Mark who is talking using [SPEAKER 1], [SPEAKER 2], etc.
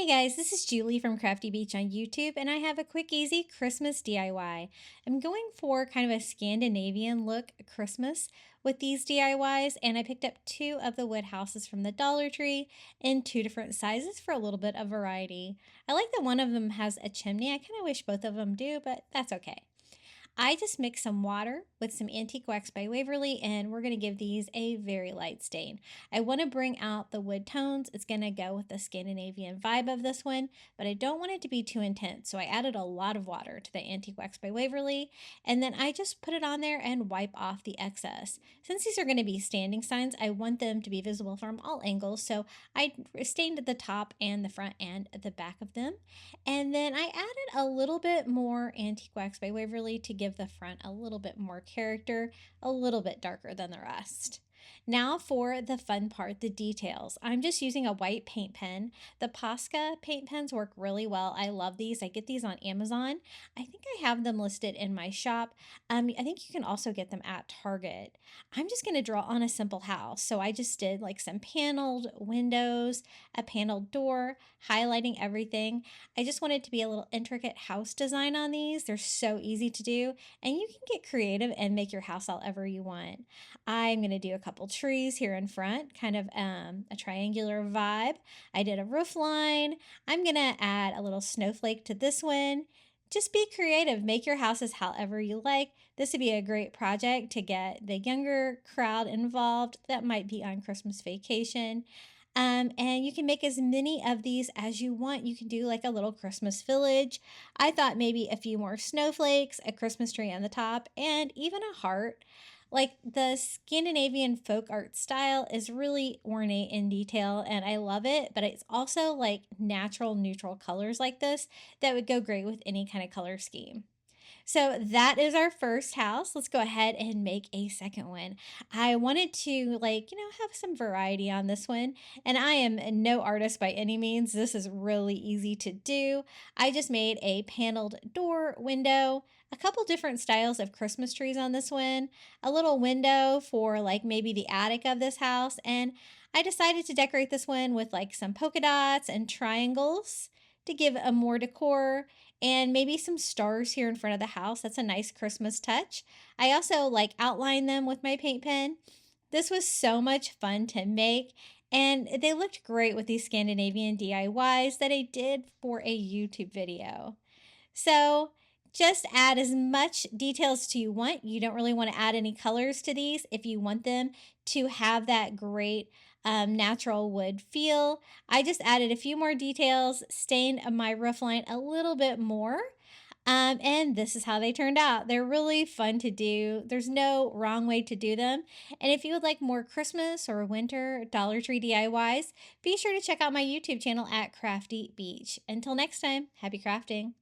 [SPEAKER 1] Hey guys, this is Julie from Crafty Beach on YouTube, and I have a quick, easy Christmas DIY. I'm going for kind of a Scandinavian look Christmas with these DIYs, and I picked up two of the wood houses from the Dollar Tree in two different sizes for a little bit of variety. I like that one of them has a chimney. I kind of wish both of them do, but that's okay. I just mixed some water with some Antique Wax by Waverly, and we're going to give these a very light stain. I want to bring out the wood tones. It's going to go with the Scandinavian vibe of this one, but I don't want it to be too intense. So I added a lot of water to the Antique Wax by Waverly, and then I just put it on there and wipe off the excess. Since these are going to be standing signs, I want them to be visible from all angles, so I stained at the top and the front and the back of them. And then I added a little bit more Antique Wax by Waverly to give the front a little bit more character, a little bit darker than the rest. Now for the fun part, the details. I'm just using a white paint pen. The Posca paint pens work really well. I love these. I get these on Amazon. I think I have them listed in my shop. I think you can also get them at Target. I'm just going to draw on a simple house. So I just did like some paneled windows, a paneled door, highlighting everything. I just wanted to be a little intricate house design on these. They're so easy to do, and you can get creative and make your house however you want. I'm going to do a couple trees here in front, kind of a triangular vibe. I did a roof line. I'm going to add a little snowflake to this one. Just be creative. Make your houses however you like. This would be a great project to get the younger crowd involved that might be on Christmas vacation. And you can make as many of these as you want. You can do like a little Christmas village. I thought maybe a few more snowflakes, a Christmas tree on the top, and even a heart. Like the Scandinavian folk art style is really ornate in detail, and I love it, but it's also like natural neutral colors like this that would go great with any kind of color scheme. So that is our first house. Let's go ahead and make a second one. I wanted to have some variety on this one. And I am no artist by any means. This is really easy to do. I just made a paneled door window, a couple different styles of Christmas trees on this one, a little window for like maybe the attic of this house. And I decided to decorate this one with like some polka dots and triangles to give a more decor, and maybe some stars here in front of the house. That's a nice Christmas touch. I also like outline them with my paint pen. This was so much fun to make, and they looked great with these Scandinavian DIYs that I did for a YouTube video. So just add as much details to you want. You don't really want to add any colors to these if you want them to have that great natural wood feel. I just added a few more details, stained my roof line a little bit more. And this is how they turned out. They're really fun to do. There's no wrong way to do them. And if you would like more Christmas or winter Dollar Tree DIYs, be sure to check out my YouTube channel at Crafty Beach. Until next time, happy crafting.